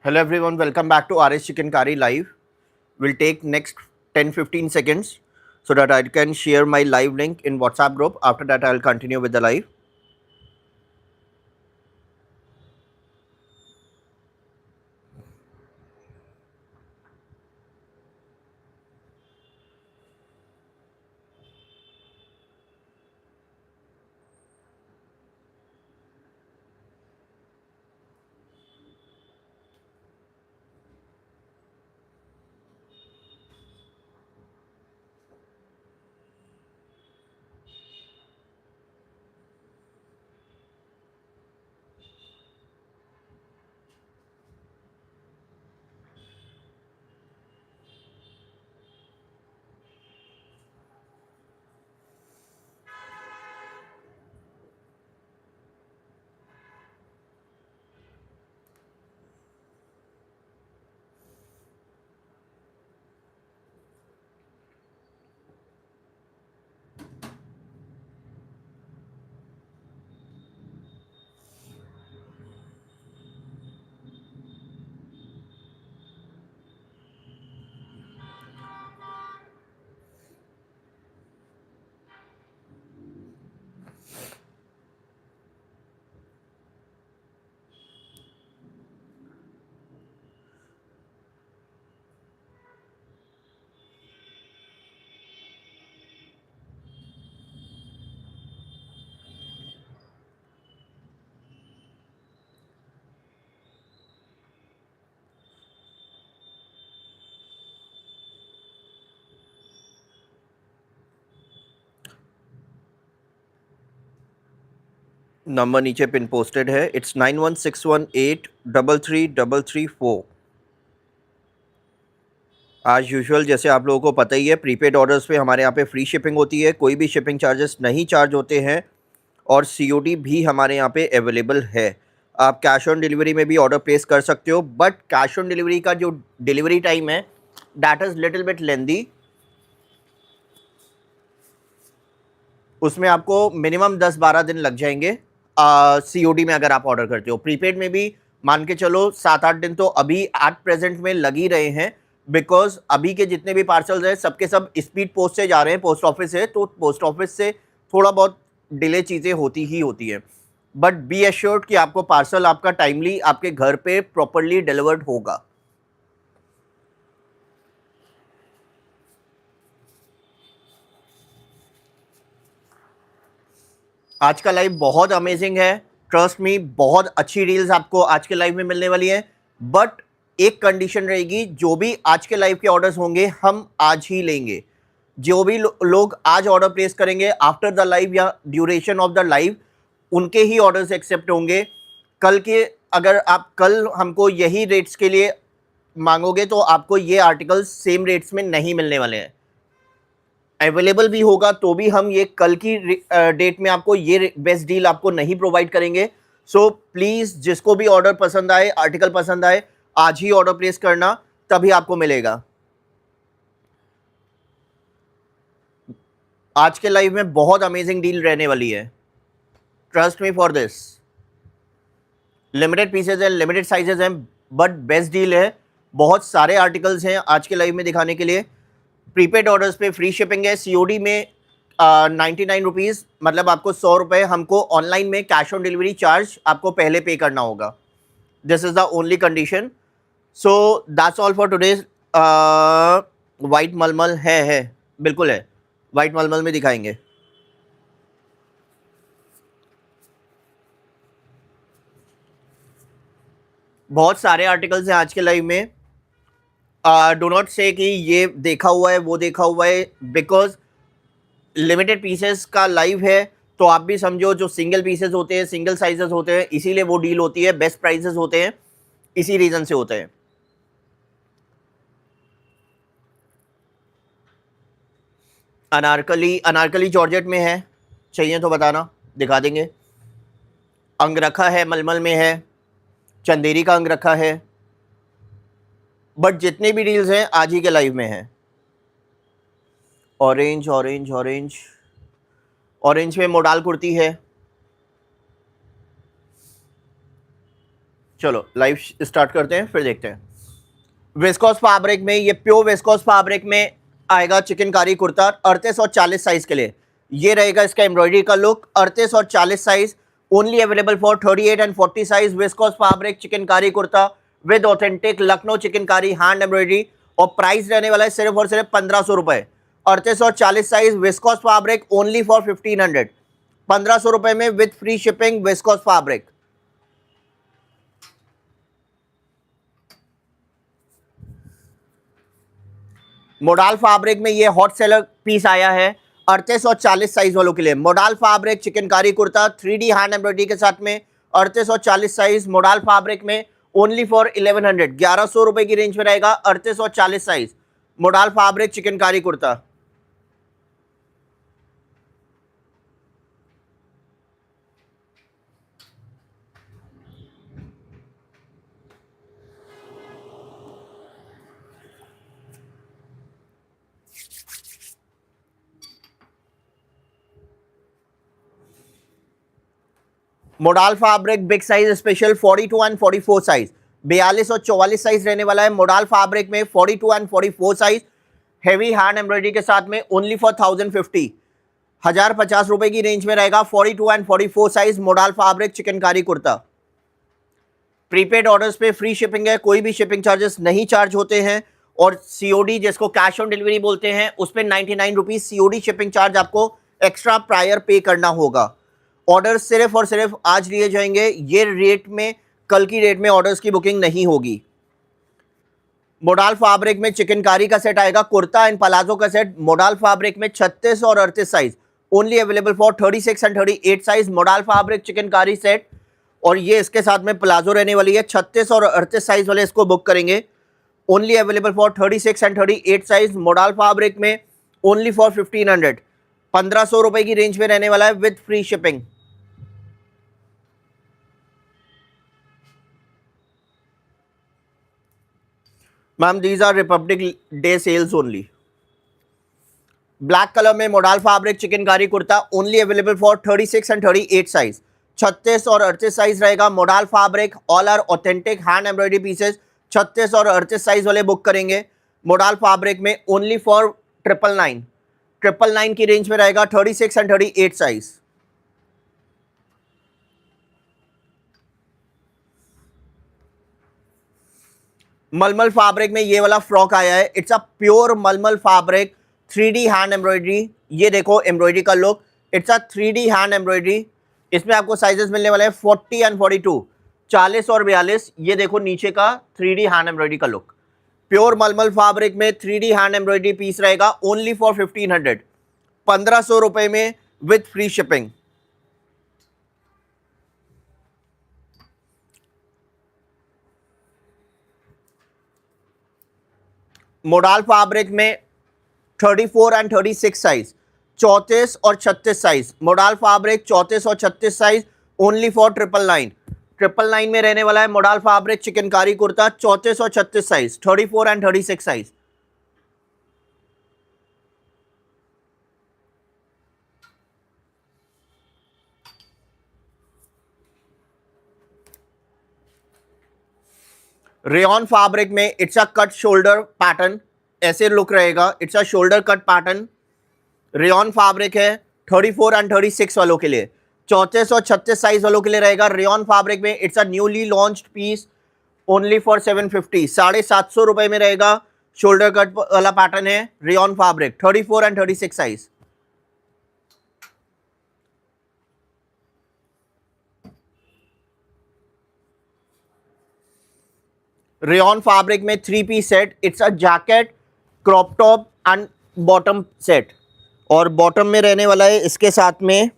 Hello everyone, welcome back to RS Chicken Curry Live. We'll take next 10-15 seconds so that I can share my live link in WhatsApp group. After that, I'll continue with the live. Number नीचे pin posted है. It's 9161833334. आज usual जैसे आप लोगों को पता ही है, prepaid orders पे हमारे यहाँ पे फ्री शिपिंग होती है. कोई भी शिपिंग चार्जेस नहीं चार्ज होते हैं और COD भी हमारे यहाँ पे अवेलेबल है. आप कैश ऑन डिलीवरी में भी ऑर्डर प्लेस कर सकते हो, बट कैश ऑन डिलीवरी का जो डिलीवरी टाइम है दैट इज़ लिटिल बिट लेंदी. उसमें आपको मिनिमम 10-12 दिन लग जाएंगे COD में अगर आप ऑर्डर करते हो. प्रीपेड में भी मान के चलो 7-8 दिन तो अभी एट प्रेजेंट में लग ही रहे हैं, बिकॉज अभी के जितने भी पार्सल्स हैं सबके सब स्पीड पोस्ट से जा रहे हैं, पोस्ट ऑफिस से. तो पोस्ट ऑफिस से थोड़ा बहुत डिले चीज़ें होती ही होती है, बट बी एश्योर्ड कि आपको पार्सल आपका टाइमली आपके घर पे प्रॉपरली डिलीवर्ड होगा. आज का लाइव बहुत अमेजिंग है, ट्रस्ट मी. बहुत अच्छी रील्स आपको आज के लाइव में मिलने वाली है, बट एक कंडीशन रहेगी, जो भी आज के लाइव के ऑर्डर्स होंगे हम आज ही लेंगे. जो भी लोग आज ऑर्डर प्लेस करेंगे आफ्टर द लाइव या ड्यूरेशन ऑफ द लाइव, उनके ही ऑर्डर्स एक्सेप्ट होंगे. कल के अगर आप कल हमको यही रेट्स के लिए मांगोगे तो आपको ये आर्टिकल्स सेम रेट्स में नहीं मिलने वाले हैं. अवेलेबल भी होगा तो भी हम ये कल की डेट में आपको ये बेस्ट डील आपको नहीं प्रोवाइड करेंगे. सो प्लीज़ जिसको भी ऑर्डर पसंद आए, आर्टिकल पसंद आए, आज ही ऑर्डर प्लेस करना, तभी आपको मिलेगा. आज के लाइव में बहुत अमेजिंग डील रहने वाली है, trust me for this. Limited pieces हैं, लिमिटेड साइजेस हैं, बट बेस्ट डील है. बहुत सारे आर्टिकल्स हैं आज के लाइव में दिखाने के लिए. प्रीपेड ऑर्डर्स पे फ्री शिपिंग है. COD में 99 रुपीज़, मतलब आपको 100 रुपये हमको ऑनलाइन में कैश ऑन डिलीवरी चार्ज आपको पहले पे करना होगा. This is the only condition. So that's all for today's. White मलमल है बिल्कुल है. वाइट मलमल में दिखाएंगे. बहुत सारे आर्टिकल्स हैं आज के लाइव में. डो नॉट से कि ये देखा हुआ है वो देखा हुआ है, बिकॉज लिमिटेड पीसेस का लाइव है. तो आप भी समझो, जो सिंगल पीसेस होते हैं, सिंगल साइजेस होते हैं, इसीलिए वो डील होती है, बेस्ट प्राइसेस होते हैं, इसी रीज़न से होते हैं. अनारकली जॉर्जेट में है, चाहिए तो बताना, दिखा देंगे. अंगरखा है, मलमल में है, चंदेरी का अंगरखा है. बट जितने भी डील्स हैं आज ही के लाइव में हैं. ऑरेंज ऑरेंज ऑरेंज ऑरेंज में मोडाल कुर्ती है. चलो लाइव स्टार्ट करते हैं, फिर देखते हैं। विस्कोस फैब्रिक में, ये प्योर विस्कोस फैब्रिक में आएगा चिकनकारी कुर्ता 38 और 40 साइज के लिए। ये रहेगा इसका एम्ब्रॉयडरी का लुक। 38 और 40 size only available for 38 and 40 size. Viscous fabric chikankari kurta with authentic Lucknow chikankari hand embroidery, और प्राइस रहने वाला है सिर्फ और सिर्फ 1500 रुपए। 38 और 40 size viscous fabric only for 1500, 1500 रुपए में with free shipping viscose fabric. Modal fabric में ये हॉट सेलर पीस आया है 38 और 40 साइज वालों के लिए। Modal fabric chikankari kurta 3D hand embroidery के साथ में 38 और 40 साइज मोडाल फैब्रिक में ओनली फॉर 1100, 1100 रुपए की रेंज में रहेगा। 38 और 40 size modal fabric chikankari kurta. Modal fabric big size special 42 and 44 size, 42 और 44 साइज रहने वाला है मोडाल फैब्रिक में। 42 and 44 size heavy hand embroidery के साथ में ओनली फॉर 1050, 1050 रुपए की रेंज में रहेगा। 42 and 44 size modal fabric chikankari kurta. Prepaid orders पे फ्री शिपिंग है, कोई भी शिपिंग चार्जेस नहीं चार्ज होते हैं। और सीओडी जिसको कैश ऑन डिलीवरी बोलते हैं उस पर 99 रुपीज सीओडी शिपिंग चार्ज आपको एक्स्ट्रा प्रायर पे करना होगा। ऑर्डर सिर्फ और सिर्फ आज लिए जाएंगे, ये रेट में कल की डेट में ऑर्डर्स की बुकिंग नहीं होगी। मोडाल फैब्रिक में चिकनकारी का सेट आएगा, कुर्ता एंड पलाजो का सेट मोडाल फैब्रिक में 36 और 38 size only available for 36 and 38 size modal fabric chikankari set. और ये इसके साथ में प्लाजो रहने वाली है, 36 और 38 साइज वाले इसको बुक करेंगे। Only available for 36 and 38 size modal fabric में ओनली फॉर 1500, 1500 रुपए की रेंज में रहने वाला है with free shipping. Ma'am these are Republic Day sales only. Black colour में modal fabric chikankari kurta only available for 36 and 38 size, 36 और 38 साइज रहेगा modal fabric. All are authentic hand embroidery pieces. 36 और 38 साइज वाले बुक करेंगे मोडाल फैब्रिक में only for 999, 999 की range में रहेगा। 36 एंड 38 साइज। मलमल फैब्रिक में ये वाला फ्रॉक आया है, इट्स अ प्योर मलमल फैब्रिक 3D हैंड एम्ब्रॉयडरी। ये देखो एम्ब्रॉयडरी का look, it's a 3D hand embroidery. इसमें आपको साइजेस मिलने वाले हैं 40 एंड 42, 40 और 42। ये देखो नीचे का 3D हैंड एम्ब्रॉयडरी का लुक। प्योर मलमल फैब्रिक में 3D हैंड एम्ब्रॉयडरी पीस रहेगा ओनली फॉर 1500, 1500 रुपए में with free shipping. Modal fabric में 34 एंड 36 साइज, 34 और 36 साइज मोडाल फैब्रिक 34 और 36 साइज ओनली फॉर 999, 999 में रहने वाला है मोडाल फैब्रिक चिकनकारी कुर्ता 34 और 36 size, 34 and 36 size. Rayon fabric में it's a cut shoulder pattern, ऐसे लुक रहेगा। It's a shoulder cut pattern, rayon fabric है 34 एंड 36 वालों के लिए, 34 और 36 साइज वालों के लिए रहेगा। रेयॉन फैब्रिक में it's a newly launched piece only for 750, 750 रुपए में रहेगा। शोल्डर कट वाला पैटर्न है rayon fabric 34 and 36 size. Rayon fabric में 3 piece set, it's a jacket crop top and bottom set. और बॉटम में रहने वाला है इसके साथ में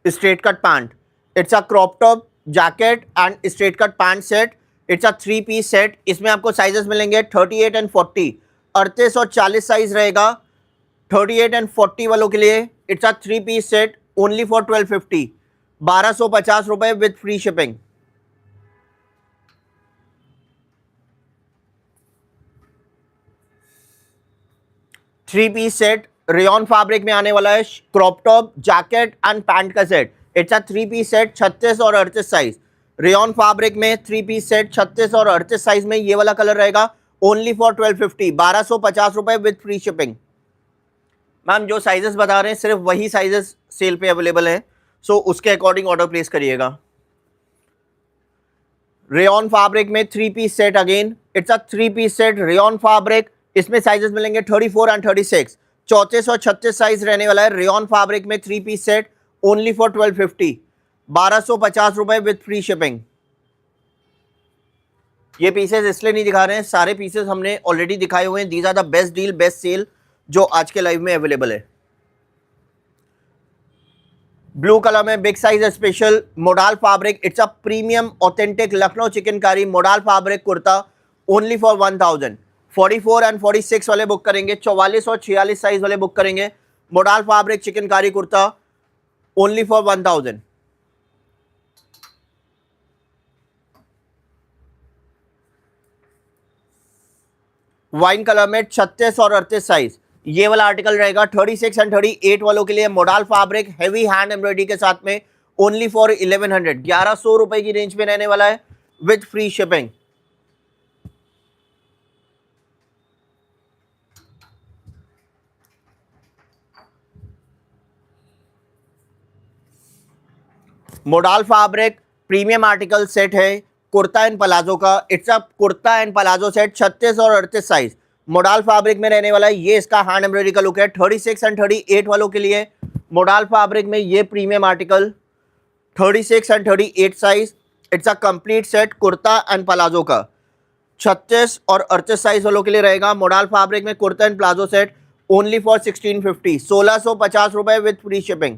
straight cut pant. It's a crop top jacket and straight cut pant set. It's a 3 piece set. इसमें आपको साइजेस मिलेंगे 38 एंड 40, 38 और 40 साइज रहेगा। 38 एंड 40 वालों के लिए it's a 3 piece set only for 1250, 1250 रुपए with free shipping. Three piece set rayon fabric में आने वाला है, crop top jacket and pant का set. It's a 3 piece set 36 और 38 साइज। रेयन फैब्रिक में 3 पीस सेट 36 और 38 साइज में ये वाला कलर रहेगा ओनली फॉर 1250, 1250 रुपए विद फ्री शिपिंग। मैम जो साइजेस बता रहे हैं सिर्फ वही साइजेस सेल पे अवेलेबल हैं, सो उसके अकॉर्डिंग ऑर्डर प्लेस करिएगा। रेयन फैब्रिक में 3 piece set, again it's a 3 piece set rayon fabric. इसमें साइजेस मिलेंगे 34 एंड 36, 34 और 36 साइज रहने वाला है। रेयन फैब्रिक में 3 पीस सेट ओनली फॉर 1250, 1250 रुपए विद फ्री शिपिंग। ये पीसेस इसलिए नहीं दिखा रहे हैं, सारे पीसेस हमने ऑलरेडी दिखाए हुए हैं। These are the best deal, best sale जो आज के लाइव में अवेलेबल है। ब्लू कलर में big size special modal fabric, it's a premium authentic Lucknow chikankari modal fabric kurta only for 1000। 44 and 46 वाले बुक करेंगे, 44 और 46 साइज वाले बुक करेंगे। Modal fabric chikankari kurta only for 1000। Wine colour में 36 और 38 साइज, ये वाला आर्टिकल रहेगा 36 एंड 38 वालों के लिए। Modal fabric heavy hand embroidery के साथ में ओनली फॉर 1100, 1100 रुपए की रेंज में रहने वाला है with free shipping. Modal fabric premium article set है कुर्ता एंड पलाजो का। It's a kurta and palazzo set 36 और 38 साइज मोडाल फैब्रिक में रहने वाला है। ये इसका हैंड एम्ब्रॉयडरी का लुक है। 36 एंड 38 वालों के लिए मोडाल फैब्रिक में ये premium article 36 and 38 size. It's a complete set kurta and palazzo का। 36 और 38 साइज वालों के लिए रहेगा मोडाल फैब्रिक में kurta and palazzo set only for 1650, 1650 रुपए with free shipping.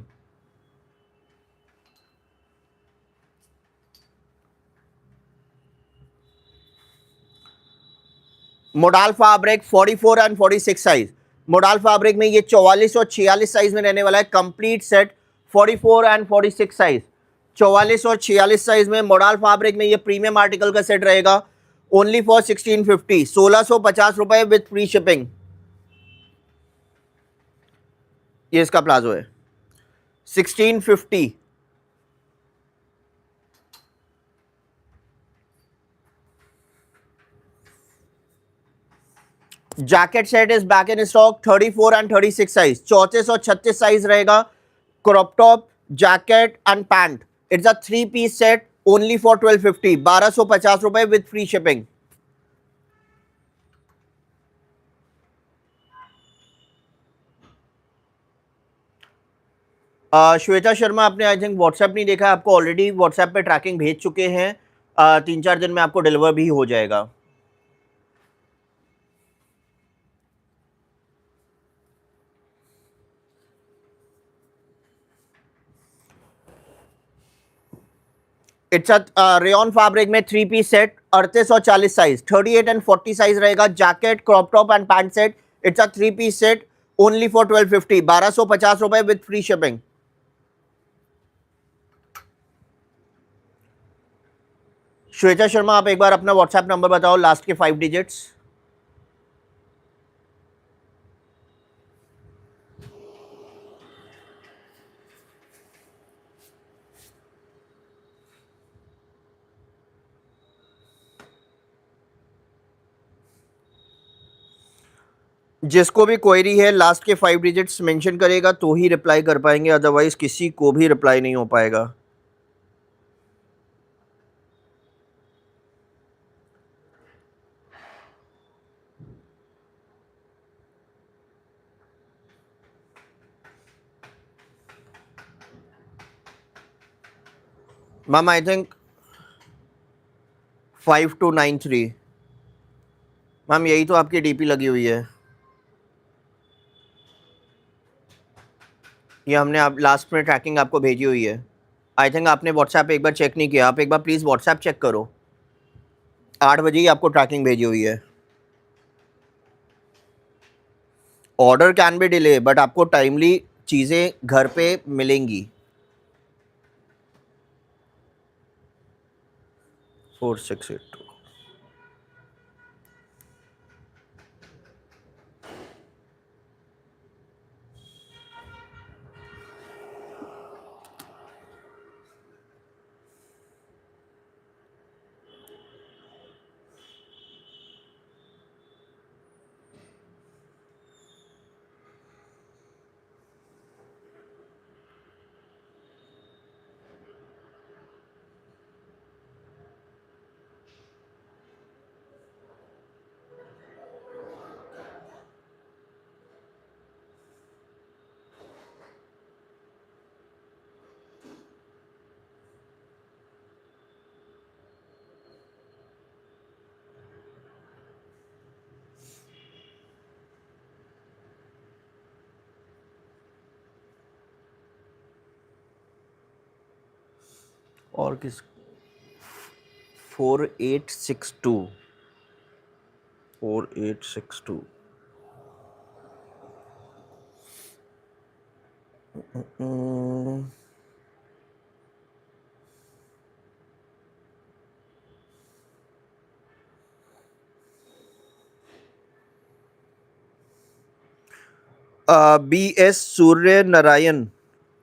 Modal fabric 44 and 46 size, modal fabric में ये 44 और 46 साइज में रहने वाला है कंप्लीट सेट। 44 एंड 46 साइज, 44 और 46 साइज में मोडाल फैब्रिक में ये प्रीमियम आर्टिकल का सेट रहेगा ओनली फॉर 1650, 1650 रुपए विद फ्री शिपिंग। ये इसका प्लाजो है 1650। Jacket set is back in stock 34 and 36 size, 34 और 36 साइज रहेगा। Crop top jacket and pant, it's a 3 piece set only for 1250, 1250 रुपए with free shipping. Shweta Sharma, आपने आई थिंक व्हाट्सएप नहीं देखा, आपको ऑलरेडी व्हाट्सएप पे ट्रैकिंग भेज चुके हैं। 3-4 दिन में आपको डिलीवर भी हो जाएगा। इट्स अ रेयन फैब्रिक में 3 पीस सेट 38 और 40 साइज, 38 एंड 40 साइज रहेगा। Jacket crop top and pant set, it's a 3 piece set only for 1250, 1250 रुपए with free shipping. Shweta Sharma, आप एक बार अपना व्हाट्सएप नंबर बताओ, लास्ट के 5 डिजिट्स। जिसको भी क्वेरी है लास्ट के 5 डिजिट्स मेंशन करेगा तो ही रिप्लाई कर पाएंगे, अदरवाइज किसी को भी रिप्लाई नहीं हो पाएगा। Ma'am I think 5293। मैम यही तो आपकी डीपी लगी हुई है, ये हमने आप लास्ट में ट्रैकिंग आपको भेजी हुई है। आई थिंक आपने व्हाट्सएप एक बार चेक नहीं किया, आप एक बार प्लीज़ व्हाट्सएप चेक करो। 8 बजे ही आपको ट्रैकिंग भेजी हुई है। Order can be delay but आपको टाइमली चीज़ें घर पे मिलेंगी। 4682। और किस 4862 4862 BS सूर्य नारायण,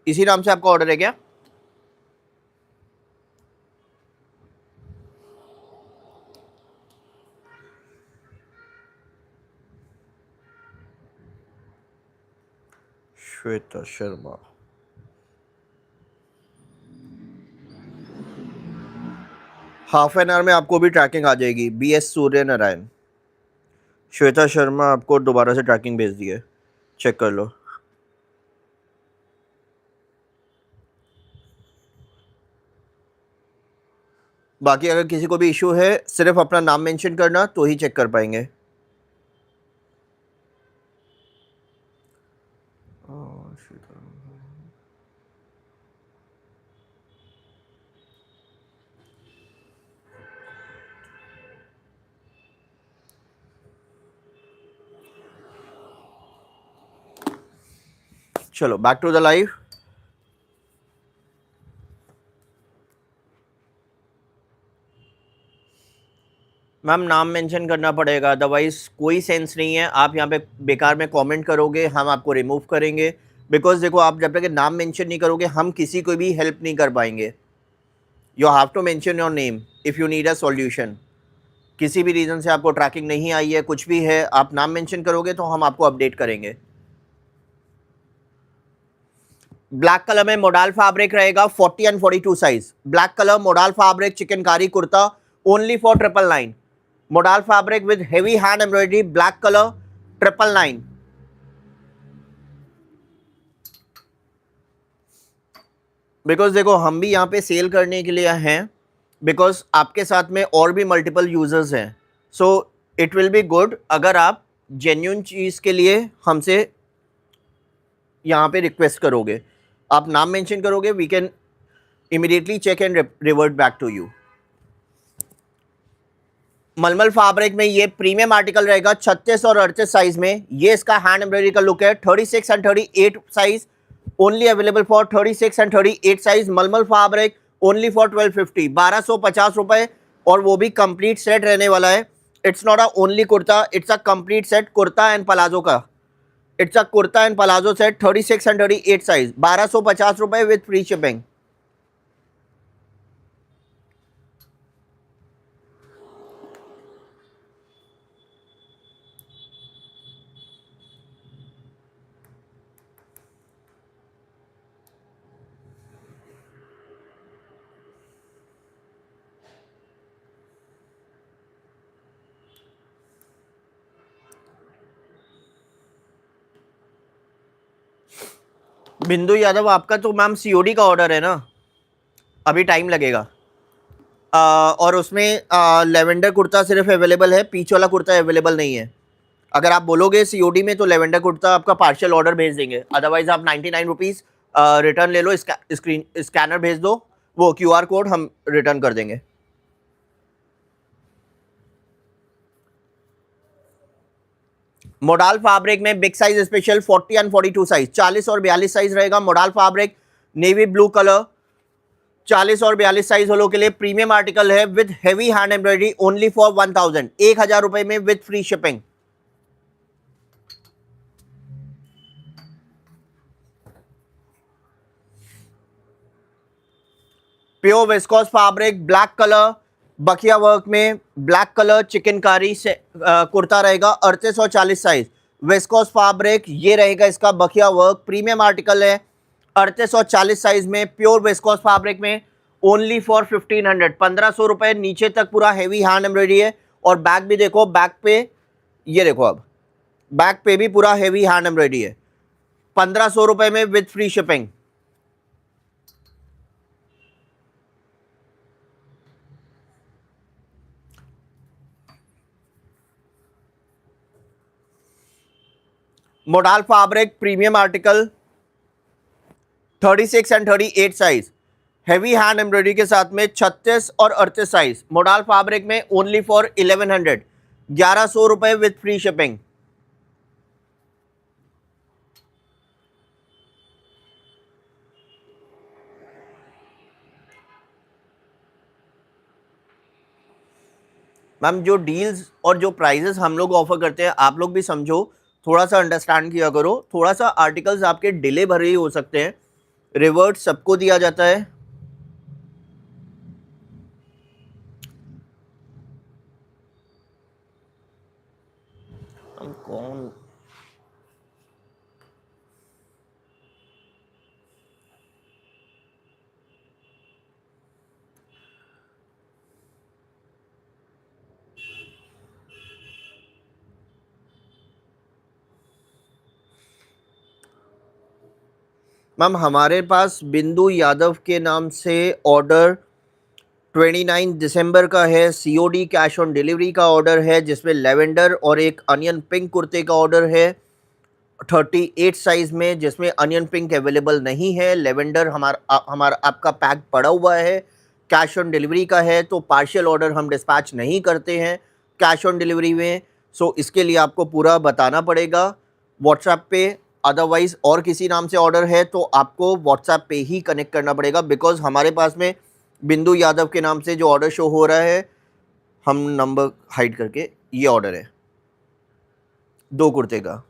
इसी नाम से आपका ऑर्डर है क्या? Shweta Sharma, half an hour में आपको भी ट्रैकिंग आ जाएगी। BS सूर्य नारायण, श्वेता शर्मा आपको दोबारा से ट्रैकिंग भेज दी है, चेक कर लो। बाकी अगर किसी को भी इशू है सिर्फ अपना नाम मेंशन करना तो ही चेक कर पाएंगे। चलो back to the live. Ma'am नाम मेंशन करना पड़ेगा, अदरवाइज कोई सेंस नहीं है। आप यहाँ पे बेकार में कमेंट करोगे, हम आपको रिमूव करेंगे। बिकॉज देखो, आप जब तक नाम मेंशन नहीं करोगे हम किसी को भी हेल्प नहीं कर पाएंगे। You have to mention your name if you need a solution. किसी भी रीज़न से आपको ट्रैकिंग नहीं आई है, कुछ भी है, आप नाम मेंशन करोगे तो हम आपको अपडेट करेंगे। ब्लैक कलर में मोडाल फैब्रिक रहेगा, 40 and 42 size. Black colour modal fabric chikankari kurta, only for 999। Modal fabric with heavy hand embroidery, black colour, 999। Because देखो, हम भी यहाँ पे सेल करने के लिए हैं, बिकॉज आपके साथ में और भी मल्टीपल यूजर्स हैं। So it will be good अगर आप जेन्यून चीज़ के लिए हमसे यहाँ पे रिक्वेस्ट करोगे, आप नाम मेंशन करोगे, we can immediately check and revert back to you. मलमल फैब्रिक में ये प्रीमियम आर्टिकल रहेगा, 36 और 38 साइज में। ये इसका हैंड एम्ब्रॉयडरी का लुक है। 36 and 38 size only available for 36 and 38 size. मलमल फैब्रिक ओनली फॉर 1250, 1250 रुपए, और वो भी कंप्लीट सेट रहने वाला है। It's not a only kurta, it's a complete set, kurta and palazzo का। It's a kurta and palazzo set, 36 and 38 size, 1250 रुपए विद फ्री शिपिंग। बिंदु यादव, आपका तो मैम सीओडी का ऑर्डर है ना, अभी टाइम लगेगा। और उसमें लेवेंडर कुर्ता सिर्फ अवेलेबल है, पीच वाला कुर्ता अवेलेबल नहीं है। अगर आप बोलोगे सीओडी में तो लेवेंडर कुर्ता आपका पार्शियल ऑर्डर भेज देंगे, अदरवाइज आप 99 रुपीज़ रिटर्न ले लो, स्कैनर भेज दो, वो क्यूआर कोड हम रिटर्न कर देंगे। मोडाल फैब्रिक में big size special 40 and 42 size, 40 और 42 साइज रहेगा। Modal fabric navy blue colour, 40 और 42 साइज वालों के लिए प्रीमियम आर्टिकल है with heavy hand embroidery, only for 1000, 1000 रुपए में with free shipping. Pure viscose fabric, black colour, बखिया वर्क में, ब्लैक कलर चिकनकारी से कुर्ता रहेगा, 3840 साइज। विस्कोस फैब्रिक ये रहेगा, इसका बखिया वर्क प्रीमियम आर्टिकल है, 3840 साइज में, प्योर विस्कोस फैब्रिक में, ओनली फॉर 1500, 1500 रुपए। नीचे तक पूरा हेवी हैंड एम्ब्रॉयडरी है, और बैक भी देखो, बैक पे ये देखो, अब बैक पे भी पूरा हेवी हैंड एम्ब्रॉयडरी है, 1500 रुपए में with free shipping. Modal fabric premium article, 36 and 38 size, heavy hand embroidery के साथ में 36 और 38 साइज, मोडाल फैब्रिक में ओनली फॉर 1100, 1100 रुपए विथ फ्री शिपिंग। मैम जो डील्स और जो प्राइजेस हम लोग ऑफर करते हैं आप लोग भी समझो, थोड़ा सा अंडरस्टैंड किया करो। थोड़ा सा आर्टिकल्स आपके डिले भरे ही हो सकते हैं, रिवर्ट सबको दिया जाता है। हम कौन मैम हमारे पास बिंदु यादव के नाम से ऑर्डर 29 दिसंबर का है, सीओडी कैश ऑन डिलीवरी का ऑर्डर है, जिसमें लेवेंडर और एक अनियन पिंक कुर्ते का ऑर्डर है 38 साइज में, जिसमें अनियन पिंक अवेलेबल नहीं है। लेवेंडर हमारा आपका पैक पड़ा हुआ है, कैश ऑन डिलीवरी का है, तो पार्शियल ऑर्डर हम डिस्पैच नहीं करते हैं कैश ऑन डिलीवरी में। सो इसके लिए आपको पूरा बताना पड़ेगा व्हाट्सएप पे। अदरवाइज और किसी नाम से ऑर्डर है तो आपको व्हाट्सएप पे ही कनेक्ट करना पड़ेगा, बिकॉज हमारे पास में बिंदु यादव के नाम से जो ऑर्डर शो हो रहा है, हम नंबर हाइड करके, ये ऑर्डर है 2 कुर्ते का।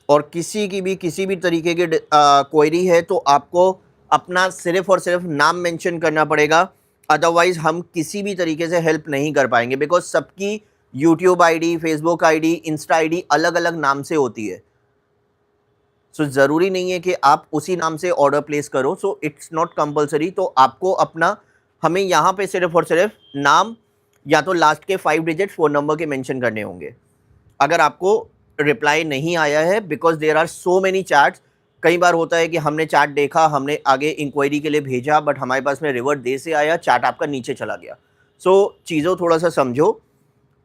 और किसी भी तरीके की क्वेरी है तो आपको अपना सिर्फ और सिर्फ नाम मेंशन करना पड़ेगा, अदरवाइज हम किसी भी तरीके से हेल्प नहीं कर पाएंगे, बिकॉज सबकी YouTube ID, Facebook ID, Insta ID अलग अलग नाम से होती है। सो ज़रूरी नहीं है कि आप उसी नाम से ऑर्डर प्लेस करो, सो इट्स नॉट कंपलसरी। तो आपको अपना, हमें यहाँ पे सिर्फ और सिर्फ नाम या तो लास्ट के 5 डिजिट फ़ोन नंबर के मेंशन करने होंगे। अगर आपको रिप्लाई नहीं आया है, because there are so many chats, कई बार होता है कि हमने चैट देखा, हमने आगे इंक्वायरी के लिए भेजा, बट हमारे पास में रिवर्ट दे से आया, चैट आपका नीचे चला गया। सो चीज़ों थोड़ा सा समझो,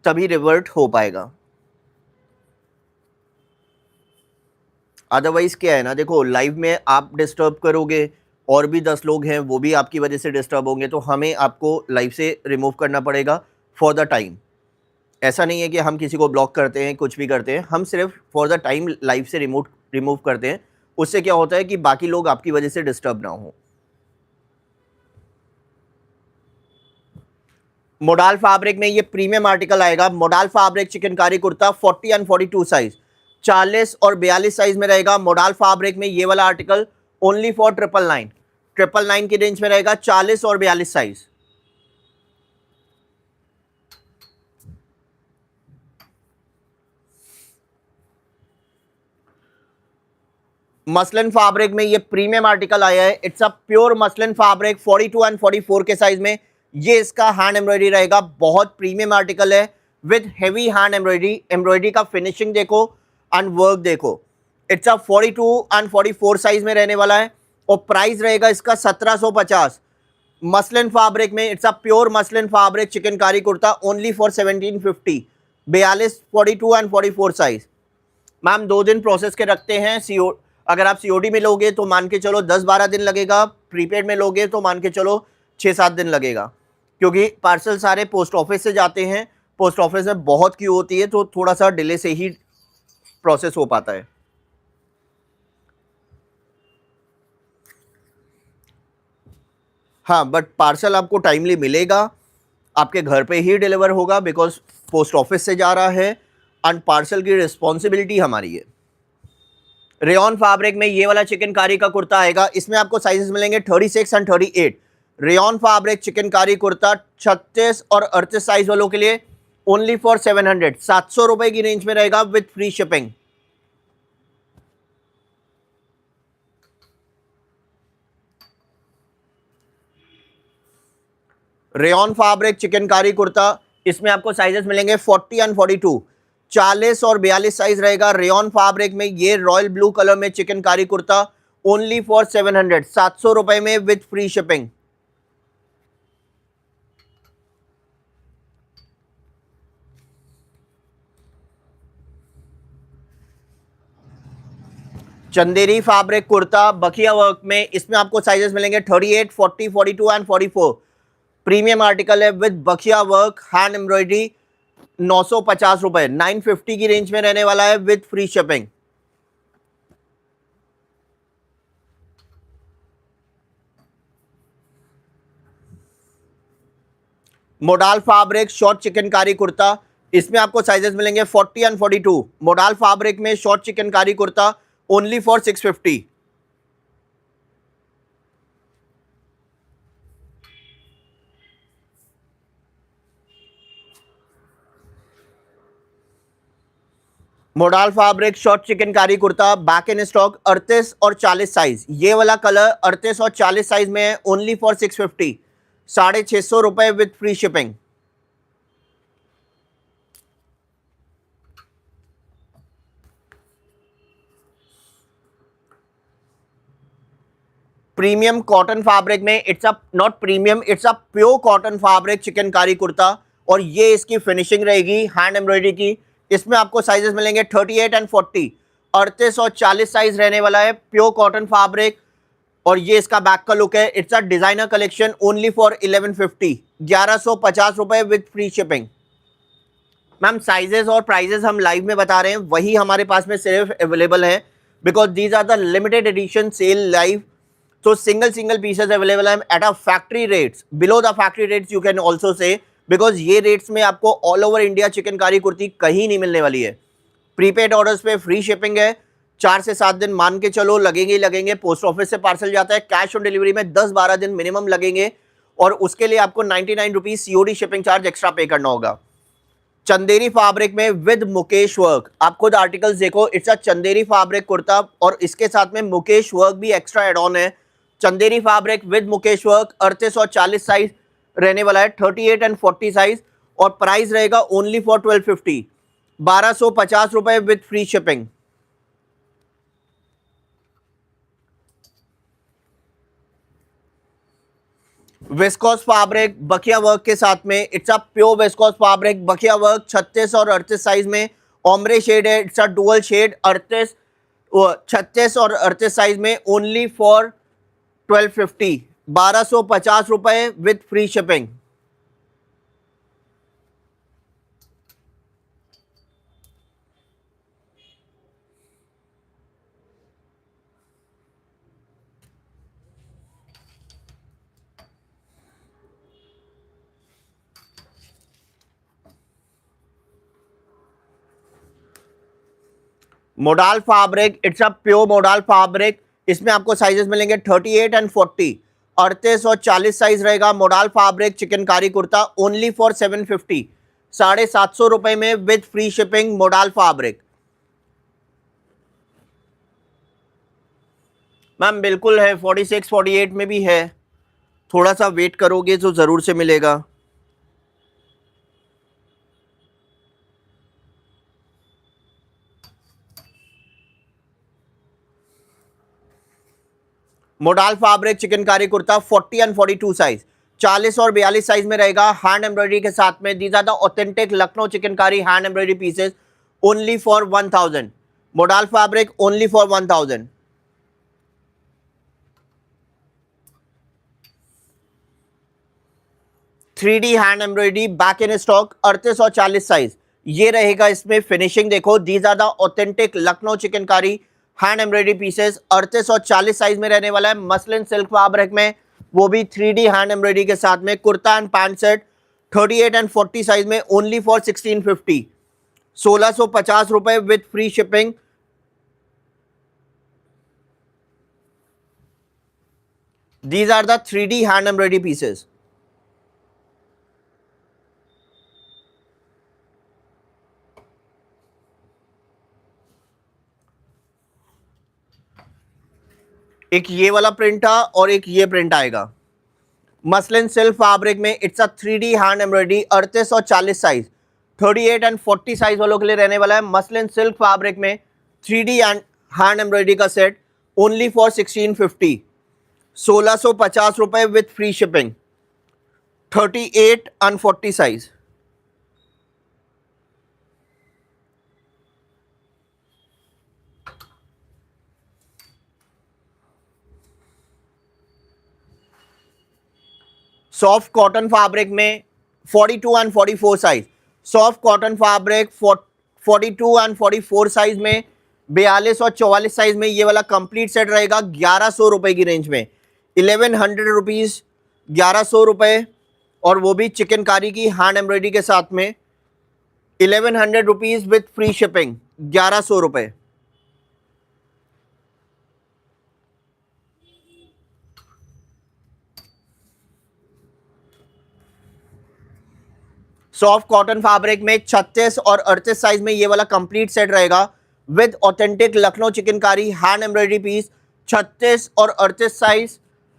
तभी रिवर्ट हो पाएगा। अदरवाइज क्या है ना, देखो लाइव में आप डिस्टर्ब करोगे, और भी 10 लोग हैं वो भी आपकी वजह से डिस्टर्ब होंगे, तो हमें आपको लाइव से रिमूव करना पड़ेगा फॉर द टाइम। ऐसा नहीं है कि हम किसी को ब्लॉक करते हैं, कुछ भी करते हैं, हम सिर्फ फॉर द टाइम लाइव से रिमूव करते हैं। उससे क्या होता है कि बाकी लोग आपकी वजह से डिस्टर्ब ना हो। मोडाल फैब्रिक में ये प्रीमियम आर्टिकल आएगा, modal fabric chikankari kurta 40 and 42 size, 40 और 42 साइज में रहेगा। मोडाल फैब्रिक में ये वाला आर्टिकल ओनली फॉर 999 की रेंज में रहेगा, 40 और 42 साइज। मसलिन फैब्रिक में ये प्रीमियम आर्टिकल आया है, it's a pure muslin fabric 42 and 44 के साइज में। ये इसका हैंड एम्ब्रॉयडरी रहेगा, बहुत प्रीमियम आर्टिकल है with heavy hand embroidery. Embroidery का फिनिशिंग देखो एंड वर्क देखो। इट्स अ 42 एंड 44 साइज में रहने वाला है, और प्राइस रहेगा इसका 1750। मसलिन फैब्रिक में it's a pure muslin fabric chikankari kurta only for 1750, 42, 42 and 44 size. Ma'am 2 दिन प्रोसेस के रखते हैं। अगर आप सीओडी में लोगे तो मान के चलो 10-12 दिन लगेगा, प्रीपेड में लोगे तो मान के चलो 6-7 दिन लगेगा, क्योंकि पार्सल सारे पोस्ट ऑफिस से जाते हैं, पोस्ट ऑफिस में बहुत क्यू होती है, तो थोड़ा सा डिले से ही प्रोसेस हो पाता है। हाँ, बट पार्सल आपको टाइमली मिलेगा, आपके घर पे ही डिलीवर होगा, बिकॉज पोस्ट ऑफिस से जा रहा है, एंड पार्सल की रिस्पॉन्सिबिलिटी हमारी है। रेयन फैब्रिक में ये वाला चिकनकारी का कुर्ता आएगा, इसमें आपको साइजेस मिलेंगे 36 and 38। Rayon fabric chikankari kurta 36 और 38 साइज वालों के लिए ओनली फॉर 700, 700 रुपए की रेंज में रहेगा with free shipping. Rayon fabric chikankari kurta, इसमें आपको साइजेस मिलेंगे 40 एंड 42, 40 और 42 साइज रहेगा। रेयन फैब्रिक में ये रॉयल ब्लू कलर में चिकनकारी कुर्ता ओनली फॉर 700, 700 रुपए में with free shipping. Chanderi fabric kurta बखिया वर्क में, इसमें आपको साइजेस मिलेंगे 38, 40, 42 एंड 44। प्रीमियम आर्टिकल है विद बखिया वर्क, हैंड एम्ब्रॉयडरी। 950 रुपए, 950 की रेंज में रहने वाला है with free shipping. Modal fabric short chikankari kurta, इसमें आपको साइजेस मिलेंगे 40 एंड 42। मोडाल फैब्रिक में short chikankari kurta only for 650। Modal fabric short chikankari kurta back in stock, 38 और 40 साइज। ये वाला कलर 38 और 40 साइज में है, ओनली फॉर 650, 650 रुपए with free shipping. Premium cotton fabric में, it's a not premium, it's a pure cotton fabric chikankari kurta, और ये इसकी फिनिशिंग रहेगी हैंड एम्ब्रॉयडरी की। इसमें आपको साइजेस मिलेंगे 38 एंड 40, 38 और 40 साइज रहने वाला है, प्योर कॉटन फैब्रिक। और ये इसका बैक का लुक है। It's a designer collection only for 1150, 1150 रुपए with free shipping. Ma'am sizes और प्राइजेस हम लाइव में बता रहे हैं, वही हमारे पास में सिर्फ अवेलेबल है, because these are the limited edition sale live. So single pieces available at a factory rates, below the factory rates you can also say, because ये रेट्स में आपको all over India chikankari kurti कहीं नहीं मिलने वाली है। प्रीपेड ऑर्डर्स पे free shipping है, 4 से 7 दिन मान के चलो लगेंगे ही लगेंगे। पोस्ट ऑफिस से पार्सल जाता है, कैश ऑन डिलीवरी में 10-12 दिन मिनिमम लगेंगे, और उसके लिए आपको 99 rupees COD shipping charge extra pay करना होगा। चंदेरी फैब्रिक में विद मुकेश वर्क, आप खुद आर्टिकल्स देखो, it's a Chanderi fabric kurta, और इसके साथ में मुकेश वर्क भी एक्स्ट्रा एड ऑन है। Chanderi fabric with Mukesh work, 38 और 40 साइज रहने वाला है, 38 एंड 40 साइज, और प्राइस रहेगा ओनली फॉर 1250, 1250 रुपए with free shipping. Viscose fabric बखिया वर्क के साथ में, it's a pure viscose fabric बखिया वर्क, 36 और 38 साइज में, ओम्ब्रे शेड है, इट्स अ डुअल शेड, 36 और 38 साइज में, ओनली फॉर 1250, 1250 रुपए with free shipping. Modal fabric, it's a pure modal fabric, इसमें आपको साइजेस मिलेंगे 38 एंड 40, 38 और 40 साइज रहेगा। Modal fabric chikankari kurta only for 750, 750 रुपए में with free shipping. Modal fabric ma'am बिल्कुल है, 46 48 में भी है, थोड़ा सा वेट करोगे तो जरूर से मिलेगा। Modal fabric chikankari kurta 40 and 42 size, 40 और 42 साइज में रहेगा, हैंड एम्ब्रॉयडरी के साथ में। These are the authentic Lucknow chikankari hand embroidery pieces, only for 1000। Modal fabric only for 1000। 3D hand embroidery back in stock, 38 और 40 साइज, ये रहेगा। इसमें फिनिशिंग देखो, these are the authentic Lucknow chikankari hand embroidery pieces, 38 और 40 साइज में रहने वाला है, मसलिन सिल्क फैब्रिक में, वो भी 3D हैंड एम्ब्रॉयडरी के साथ में। Kurta and pant set 38 and 40 size में, ओनली फॉर 1650, 1650 रुपए with free shipping. These are the 3D hand embroidery pieces. एक ये वाला प्रिंट था और एक ये प्रिंट आएगा, मसलिन सिल्क फैब्रिक में, it's a 3D hand embroidery, 38 और 40 साइज, 38 एंड 40 साइज वालों के लिए रहने वाला है। मसलिन सिल्क फैब्रिक में 3D हैंड एम्ब्रॉयडरी का सेट, ओनली फॉर 1650, 1650 रुपए with free shipping. 38 and 40 size. Soft cotton fabric में 42 and 44 size, soft cotton fabric 42 and 44 size में, 42 और 44 साइज में ये वाला कंप्लीट सेट रहेगा 1100 रुपए की रेंज में, 1100 रुपीज़, 1100 रुपये, और वो भी चिकनकारी की हैंड एम्ब्रॉयडरी के साथ में 1100 रुपीज़ विथ फ्री शिपिंग, 1100 रुपये। सॉफ्ट कॉटन फैब्रिक में 36 और 38 साइज में ये वाला कंप्लीट सेट रहेगा with authentic Lucknow chikankari hand embroidery piece, 36 और 38 साइज,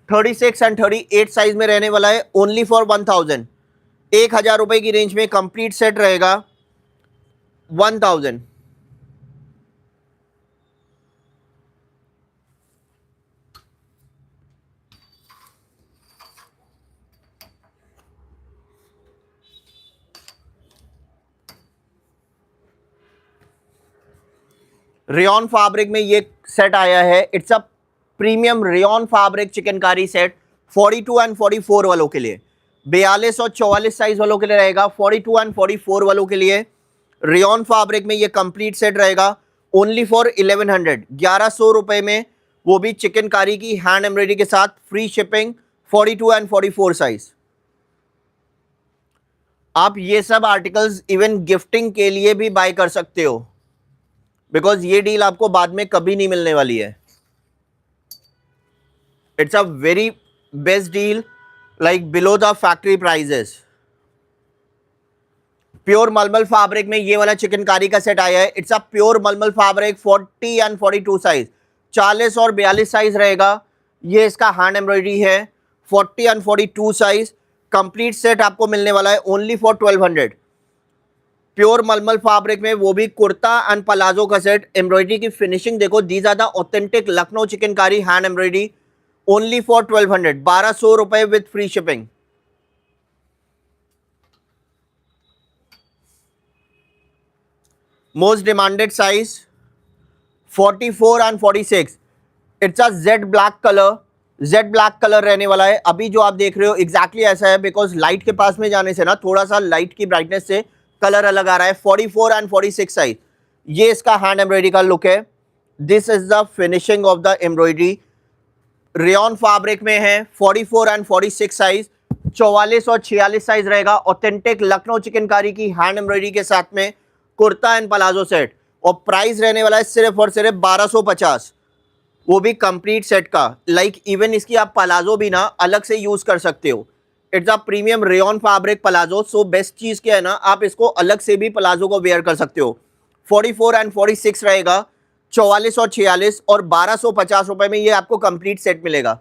36 एंड 38 साइज में रहने वाला है, ओनली फॉर 1000, 1000 रुपए की रेंज में कंप्लीट सेट रहेगा, 1000। रेयॉन फैब्रिक में ये सेट आया है, it's a premium rayon fabric chikankari set 42 and 44 वालों के लिए, 42 और 44 साइज वालों के लिए रहेगा, 42 एंड 44 वालों के लिए रेयॉन फैब्रिक में ये कंप्लीट सेट रहेगा, ओनली फॉर 1100, 1100 रुपए में, वो भी चिकनकारी की हैंड एम्ब्रॉयडरी के साथ, फ्री शिपिंग, 42 एंड 44 साइज। आप ये सब आर्टिकल्स इवन गिफ्टिंग के लिए भी बाय कर सकते हो, बिकॉज ये डील आपको बाद में कभी नहीं मिलने वाली है। It's a very best deal, like below the factory prices. Pure मलमल फैब्रिक में ये वाला चिकनकारी का सेट आया है, इट्स अ प्योर मलमल फैब्रिक 40 एंड 42 साइज, 40 और 42 साइज रहेगा, ये इसका हैंड एम्ब्रॉयडरी है, 40 एंड 42 साइज, कंप्लीट सेट आपको मिलने वाला है ओनली फॉर 1200। प्योर मलमल फैब्रिक में वो भी कुर्ता एंड पलाजो का सेट, एम्ब्रॉयडरी की फिनिशिंग देखो, these are the authentic Lucknow chikankari hand embroidery, only for 1200, 1200 रुपए with free shipping. Most demanded size 44 and 46, it's a jet black colour, jet black colour रहने वाला है। अभी जो आप देख रहे हो एग्जैक्टली ऐसा है, बिकॉज लाइट के पास में जाने से ना थोड़ा सा लाइट की ब्राइटनेस से कलर अलग आ रहा है। 44 एंड 46 साइज, ये इसका हैंड एम्ब्रॉयडरी का लुक है, this is the finishing of the embroidery. Rayon fabric में है, 44 एंड 46 साइज, 44 और 46 साइज रहेगा, ऑथेंटिक लखनऊ चिकनकारी की हैंड एम्ब्रॉयडरी के साथ में कुर्ता एंड पलाजो सेट, और प्राइस रहने वाला है सिर्फ और सिर्फ 1250, वो भी कंप्लीट सेट का। लाइक इवन इसकी आप पलाजो भी ना अलग से यूज कर सकते हो, it's a premium rayon fabric palazzo. So best चीज क्या है ना, आप इसको अलग से भी पलाजो को वेयर कर सकते हो। 44 एंड 46 रहेगा, 44 और 46, और 1250 रुपए में ये आपको कंप्लीट सेट मिलेगा।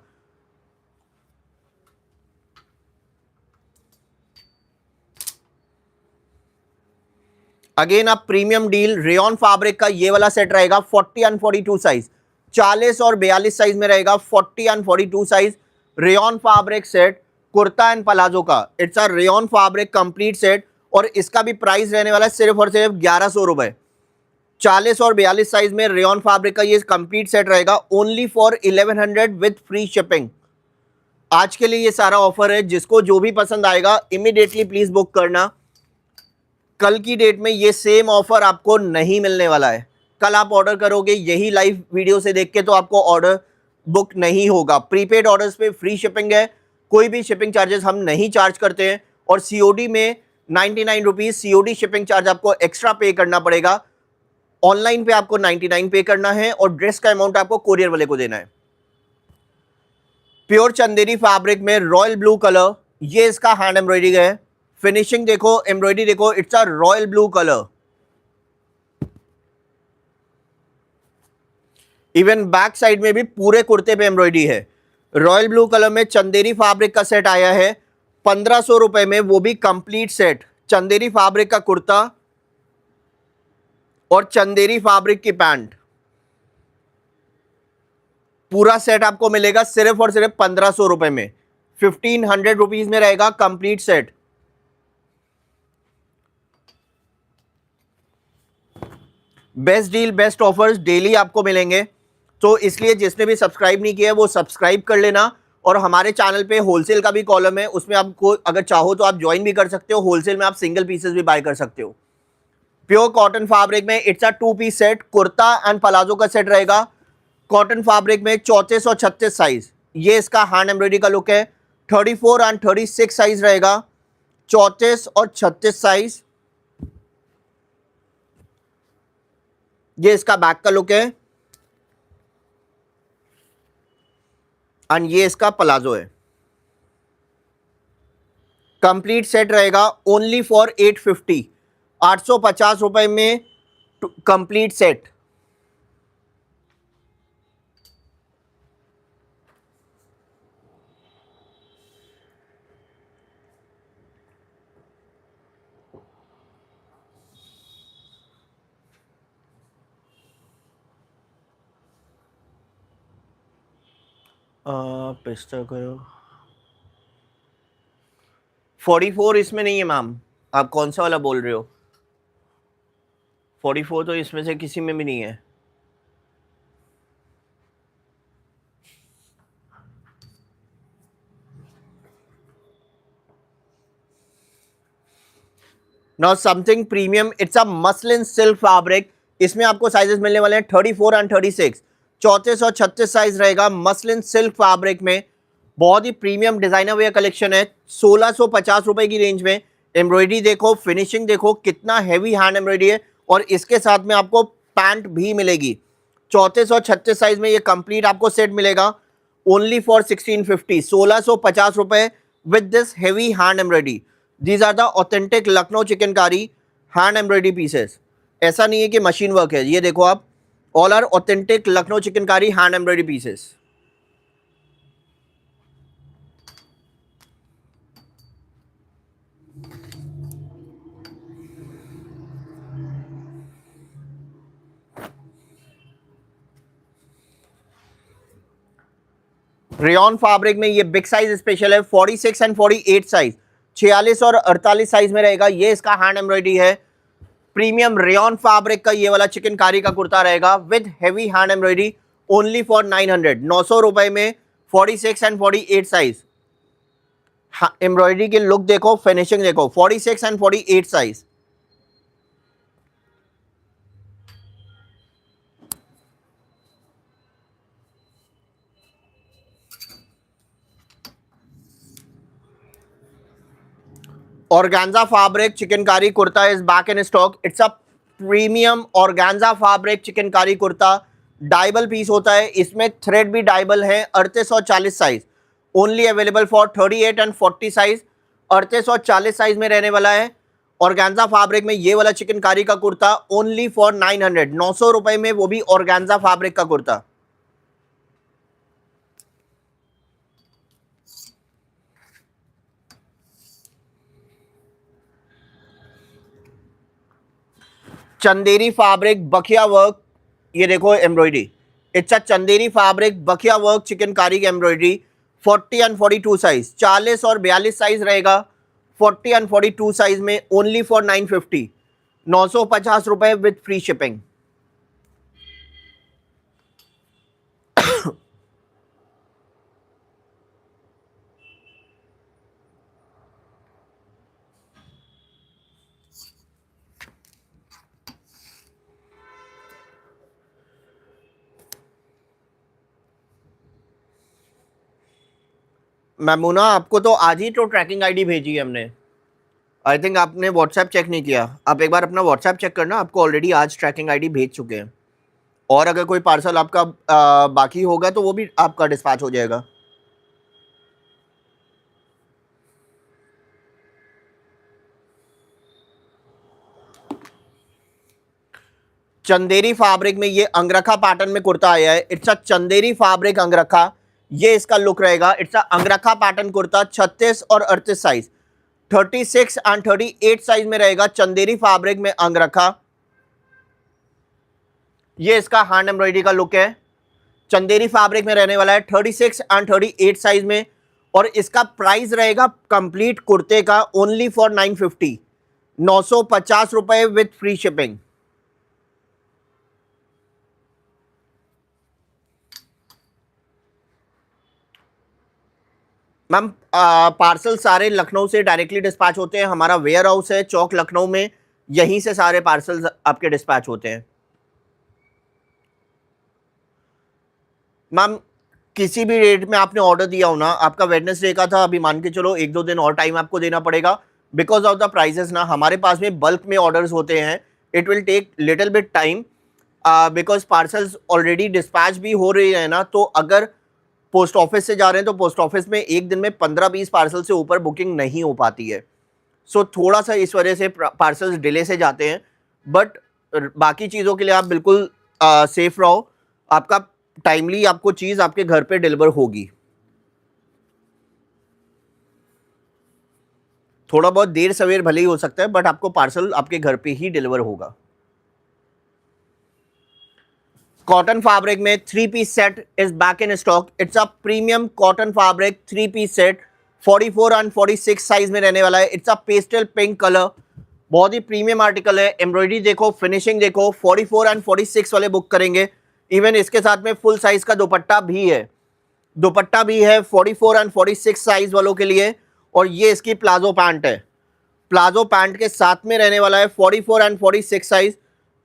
अगेन आप प्रीमियम डील, रेयॉन फैब्रिक का ये वाला सेट रहेगा 40 एंड 42 साइज, 40 और 42 साइज में रहेगा, 40 and 42 size rayon fabric set, kurta and palazzo का, it's a rayon fabric complete set, और इसका भी प्राइस रहने वाला है सिर्फ और सिर्फ 1100 रुपए। 40 और 42 साइज में रेयॉन फैब्रिक का ये कंप्लीट सेट रहेगा, only for 1100 with free shipping. आज के लिए ये सारा ऑफर है, जिसको जो भी पसंद आएगा इमीडिएटली प्लीज बुक करना। कल की डेट में ये सेम ऑफर आपको नहीं मिलने वाला है। कल आप ऑर्डर करोगे यही लाइव वीडियो से देख के, तो आपको ऑर्डर बुक नहीं होगा। प्रीपेड ऑर्डर्स पे फ्री शिपिंग है, कोई भी शिपिंग चार्जेस हम नहीं चार्ज करते हैं, और सीओडी में 99 रुपीज़ सीओडी शिपिंग चार्ज आपको एक्स्ट्रा पे करना पड़ेगा। ऑनलाइन पे आपको 99 पे करना है, और ड्रेस का अमाउंट आपको कोरियर वाले को देना है। प्योर चंदेरी फैब्रिक में रॉयल ब्लू कलर, ये इसका हैंड एम्ब्रॉयडरी है, फिनिशिंग देखो, एम्ब्रॉयडरी देखो, it's a royal blue colour. Even back side में भी पूरे कुर्ते पे एम्ब्रॉयडरी है। रॉयल ब्लू कलर में चंदेरी फैब्रिक का सेट आया है 1500 रुपए में, वो भी कंप्लीट सेट, चंदेरी फैब्रिक का कुर्ता और चंदेरी फैब्रिक की पैंट, पूरा सेट आपको मिलेगा सिर्फ और सिर्फ 1500 रुपए में, 1500 रुपीज में रहेगा complete set. Best deal, best offers daily आपको मिलेंगे, तो इसलिए जिसने भी सब्सक्राइब नहीं किया है वो सब्सक्राइब कर लेना, और हमारे चैनल पे होलसेल का भी कॉलम है, उसमें आपको अगर चाहो तो आप ज्वाइन भी कर सकते हो। होलसेल में आप सिंगल पीसेस भी बाय कर सकते हो। प्योर कॉटन फैब्रिक में it's a 2 piece set, kurta and palazzo का सेट रहेगा। कॉटन फैब्रिक में 34 और 36 साइज, ये इसका हैंड एम्ब्रॉयडरी का लुक है। 34 एंड 36 साइज रहेगा, 34 और 36 साइज, ये इसका बैक का लुक है एंड ये इसका पलाजो है। कंप्लीट सेट रहेगा ओनली फॉर 850, 850 रुपए में कंप्लीट सेट। पिस्ता करो 44 इसमें नहीं है मैम, आप कौन सा वाला बोल रहे हो? 44 तो इसमें से किसी में भी नहीं है। Now something premium, it's a muslin silk fabric. इसमें आपको साइजेस मिलने वाले हैं 34 एंड 36, 34 और 36 साइज रहेगा। मसलिन सिल्क फैब्रिक में बहुत ही प्रीमियम डिजाइनर वेयर कलेक्शन है, 1650 रुपए की रेंज में। एम्ब्रॉयडरी देखो, फिनिशिंग देखो, कितना हैवी हैंड एम्ब्रॉयडरी है। और इसके साथ में आपको पैंट भी मिलेगी। 34 और 36 साइज में ये कंप्लीट आपको सेट मिलेगा ओनली फॉर 1650, 1650 रुपए with this heavy hand embroidery. These are the authentic Lucknow chikankari hand embroidery pieces. ऐसा नहीं है कि मशीन वर्क है, ये देखो आप, all are authentic Lucknow chikankari hand embroidery pieces. Rayon fabric में ये बिग साइज स्पेशल है, 46 एंड 48 साइज, 46 और 48 साइज में रहेगा। ये इसका हैंड एम्ब्रॉयडरी है। प्रीमियम रेयन फैब्रिक का ये वाला चिकनकारी का कुर्ता रहेगा with heavy hand embroidery only for 900, 900 रुपए में 46 एंड 48 साइज। एम्ब्रॉयडरी की लुक देखो, फिनिशिंग देखो, 46 and 48 size. Organza fabric chikankari kurta is back in stock. It's a premium organza fabric chikankari kurta, डाइबल पीस होता है, इसमें थ्रेड भी डाइबल है। 38 और 40 size, only available for 38 and 40 size. 38 और 40 साइज में रहने वाला है। ऑर्गेन्जा फैब्रिक में ये वाला चिकनकारी का कुर्ता ओनली फॉर 900, 900 रुपए में, वो भी ऑर्गेन्जा फैब्रिक का कुर्ता। चंदेरी फैब्रिक बखिया वर्क, ये देखो embroidery, it's a Chanderi fabric बखिया वर्क चिकनकारी की एम्ब्रॉयडरी। 40 एंड 42 साइज, 40 और 42 साइज रहेगा। 40 एंड 42 साइज में ओनली फॉर 950, 950 रुपए विद फ्री शिपिंग। मैमूना, आपको तो आज ही तो ट्रैकिंग आईडी भेजी है हमने। आई थिंक आपने व्हाट्सएप चेक नहीं किया, आप एक बार अपना व्हाट्सएप चेक करना, आपको ऑलरेडी आज ट्रैकिंग आईडी भेज चुके हैं। और अगर कोई पार्सल आपका बाकी होगा तो वो भी आपका डिस्पैच हो जाएगा। चंदेरी फैब्रिक में ये अंगरखा पैटर्न में कुर्ता आया है। इट्स अ चंदेरी फैब्रिक अंगरखा, ये इसका लुक रहेगा। इट्स अ अंगरखा पैटर्न कुर्ता, 36 और 38 साइज, 36 एंड 38 साइज में रहेगा। चंदेरी फैब्रिक में अंगरखा, ये इसका हैंड एम्ब्रॉयडरी का लुक है। चंदेरी फैब्रिक में रहने वाला है, 36 एंड 38 साइज में। और इसका प्राइस रहेगा कंप्लीट कुर्ते का ओनली फॉर 950, 950 रुपए with free shipping. Ma'am parcel सारे लखनऊ से डायरेक्टली डिस्पैच होते हैं, हमारा वेयर हाउस है चौक लखनऊ में, यहीं से सारे पार्सल्स आपके डिस्पैच होते हैं। मैम किसी भी रेट में आपने ऑर्डर दिया हो ना, आपका वेडनेसडे का था, अभी मान के चलो 1-2 दिन और टाइम आपको देना पड़ेगा बिकॉज ऑफ द प्राइसेस ना, हमारे पास में बल्क में ऑर्डर्स होते हैं, it will take little bit time because parcels already dispatch भी हो रही है ना, तो अगर पोस्ट ऑफिस से जा रहे हैं तो पोस्ट ऑफिस में एक दिन में 15-20 पार्सल से ऊपर बुकिंग नहीं हो पाती है, सो थोड़ा सा इस वजह से पार्सल्स डिले से जाते हैं, बट बाकी चीज़ों के लिए आप बिल्कुल सेफ रहो, आपका टाइमली आपको चीज़ आपके घर पे डिलीवर होगी। थोड़ा बहुत देर सवेर भले ही हो सकता है बट आपको पार्सल आपके घर पे ही डिलीवर होगा। कॉटन फैब्रिक में 3-piece set is back in stock. It's a premium cotton fabric 3-piece set 44 and 46 size में रहने वाला है। It's a pastel pink colour, बहुत ही प्रीमियम आर्टिकल है। एम्ब्रॉयडरी देखो, फिनिशिंग देखो, 44 एंड 46 वाले बुक करेंगे। इवन इसके साथ में फुल साइज का दुपट्टा भी है, 44 एंड 46 साइज वालों के लिए। और ये इसकी प्लाजो पैंट है, प्लाजो पैंट के साथ में रहने वाला है 44 एंड 46 साइज,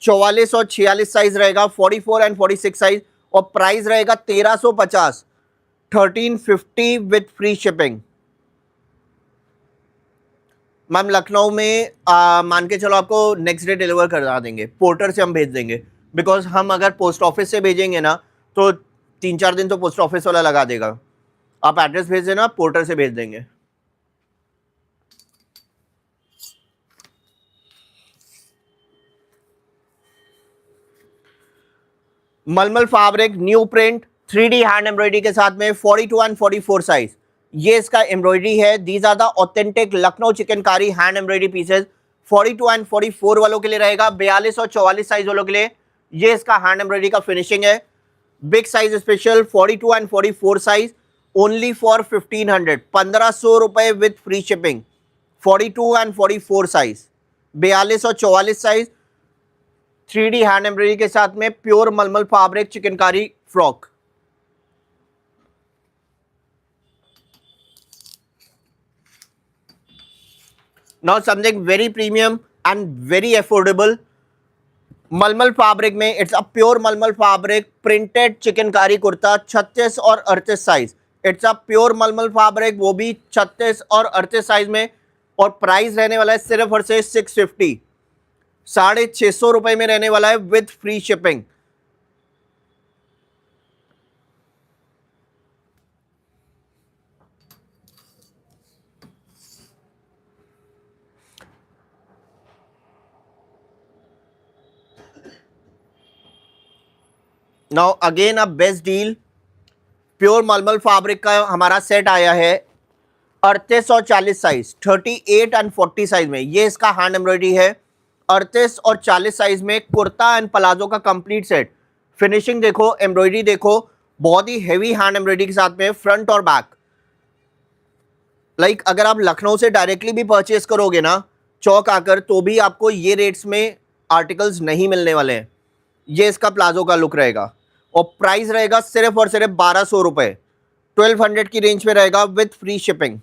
44 और 46 साइज रहेगा, 44 एंड 46 साइज। और प्राइस रहेगा 1350, 1350 with free shipping. Ma'am Lucknow में मान के चलो आपको नेक्स्ट डे डिलीवर करवा देंगे, पोर्टर से हम भेज देंगे, बिकॉज हम अगर पोस्ट ऑफिस से भेजेंगे ना तो 3-4 दिन तो पोस्ट ऑफिस वाला लगा देगा। आप एड्रेस भेज देना, पोर्टर से भेज देंगे। मलमल fabric new print 3D hand embroidery के साथ में 42 एंड 44 साइज, ये इसका एम्ब्रॉयडरी है। These are the authentic Lucknow chikankari hand embroidery pieces. 42 and 44 वालों के लिए रहेगा, 42 और 44 साइज वालों के लिए ये इसका हैंड एम्ब्रॉयडरी का फिनिशिंग है। Big size special 42 and 44 size only for 1500, 1500 रुपए with free shipping. 42 and 44 size, 42 और 44 साइज 3D हैंड एम्ब्रॉयडरी के साथ में प्योर मलमल fabric chikankari frock. Now something very premium and very affordable. मलमल फैब्रिक में इट्स अ प्योर मलमल फैब्रिक प्रिंटेड चिकनकारी कुर्ता 36 और 38 साइज। इट्स अ प्योर मलमल फैब्रिक, वो भी 36 और 38 साइज में। और प्राइस रहने वाला है सिर्फ और सिर्फ 650, 650 रुपए में रहने वाला है with free shipping. Now again a best deal, pure मलमल फैब्रिक का हमारा सेट आया है 38 और 40 साइज, 38 एंड 40 साइज में। ये इसका हैंड एम्ब्रॉयडरी है। 38 और 40 साइज में कुर्ता एंड प्लाजो का कंप्लीट सेट। फिनिशिंग देखो, एम्ब्रॉयडरी देखो, बहुत ही हेवी हैंड एम्ब्रॉयडरी के साथ में फ्रंट और बैक। लाइक अगर आप लखनऊ से डायरेक्टली भी परचेस करोगे ना चौक आकर, तो भी आपको ये रेट्स में आर्टिकल्स नहीं मिलने वाले हैं। ये इसका प्लाजो का लुक रहेगा और प्राइस रहेगा सिर्फ और सिर्फ 1200 रुपए, 1200 की रेंज में रहेगा with free shipping.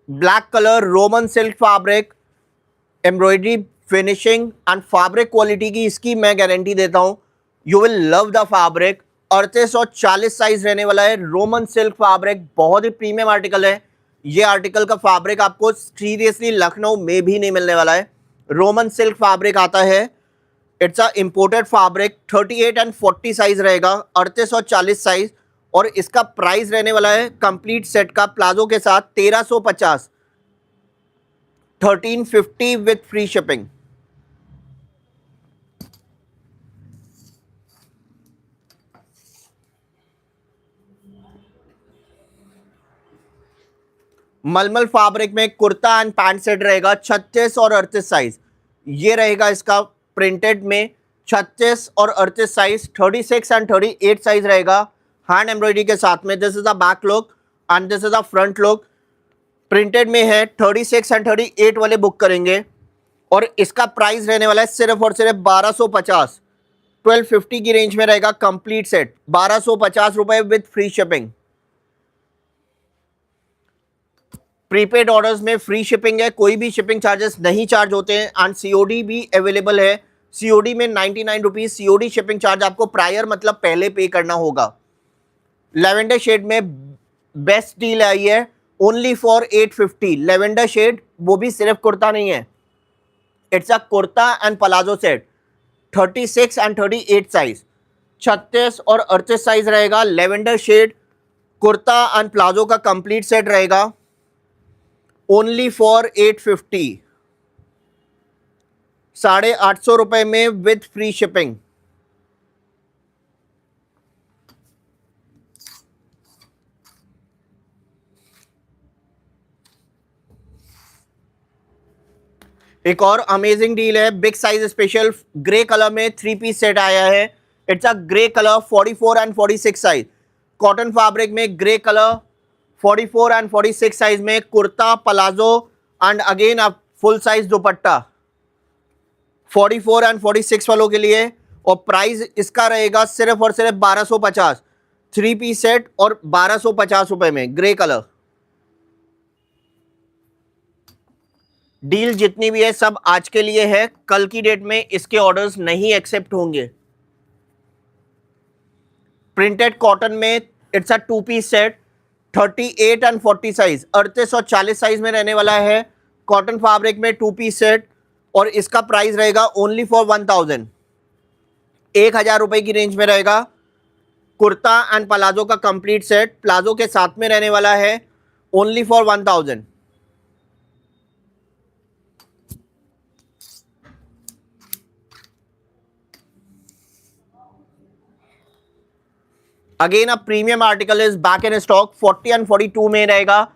Black colour Roman silk fabric, embroidery finishing and fabric quality की इसकी मैं गारंटी देता हूं, you will love the fabric. 38 और 40 साइज रहने वाला है। रोमन सिल्क फैब्रिक बहुत ही प्रीमियम आर्टिकल है। ये आर्टिकल का फैब्रिक आपको सीरियसली लखनऊ में भी नहीं मिलने वाला है। रोमन सिल्क फैब्रिक आता है, it's a imported fabric. 38 and 40 size रहेगा, 38 और 40 साइज। और इसका प्राइस रहने वाला है कंप्लीट सेट का प्लाजो के साथ 1350, 1350 विथ फ्री शिपिंग। मलमल फैब्रिक में कुर्ता एंड पैंट सेट रहेगा 36 और 38 साइज। ये रहेगा इसका प्रिंटेड में 36 और 38 साइज, 36 एंड 38 साइज रहेगा हैंड एम्ब्रॉयडरी के साथ में। This is a back look and this is a front look. Printed में है, 36 एंड 38 वाले बुक करेंगे और इसका प्राइस रहने वाला है सिर्फ और सिर्फ 1250, 1250 की रेंज में रहेगा complete set, 1250 with free shipping. Prepaid orders में फ्री शिपिंग है, कोई भी शिपिंग चार्जेस नहीं चार्ज होते हैं एंड सीओडी भी अवेलेबल है। सीओडी में 99 रुपीज सीओडी शिपिंग चार्ज आपको प्रायर मतलब पहले पे करना होगा। लेवेंडर शेड में बेस्ट डील आई है ओनली फॉर 850। लेवेंडर शेड वो भी सिर्फ कुर्ता नहीं है, it's a kurta and palazzo set, 36 and 38 size, 36 और 38 साइज रहेगा। Lavender shade kurta and palazzo का कंप्लीट सेट रहेगा ओनली फॉर 850, 850 में विद फ्री शिपिंग। एक और अमेजिंग डील है, big size special grey colour में 3 पीस सेट आया है। It's a grey colour 44 and 46 size, cotton fabric में ग्रे कलर 44 एंड 46 साइज में कुर्ता पलाजो एंड अगेन आप फुल साइज दुपट्टा 44 एंड 46 वालों के लिए। और प्राइस इसका रहेगा सिर्फ और सिर्फ 1250, 3 पीस सेट और 1250 रुपए में ग्रे कलर। डील जितनी भी है सब आज के लिए है, कल की डेट में इसके ऑर्डर्स नहीं एक्सेप्ट होंगे। प्रिंटेड कॉटन में it's a 2 piece set 38 and 40 size, 38 और 40 साइज में रहने वाला है। कॉटन फैब्रिक में 2 पीस सेट और इसका प्राइस रहेगा ओनली फॉर 1000 रुपए की रेंज में रहेगा। कुर्ता एंड प्लाजो का कंप्लीट सेट प्लाजो के साथ में रहने वाला है only for 1000। Again a premium article is back in stock, 40 and 42 में रहेगा।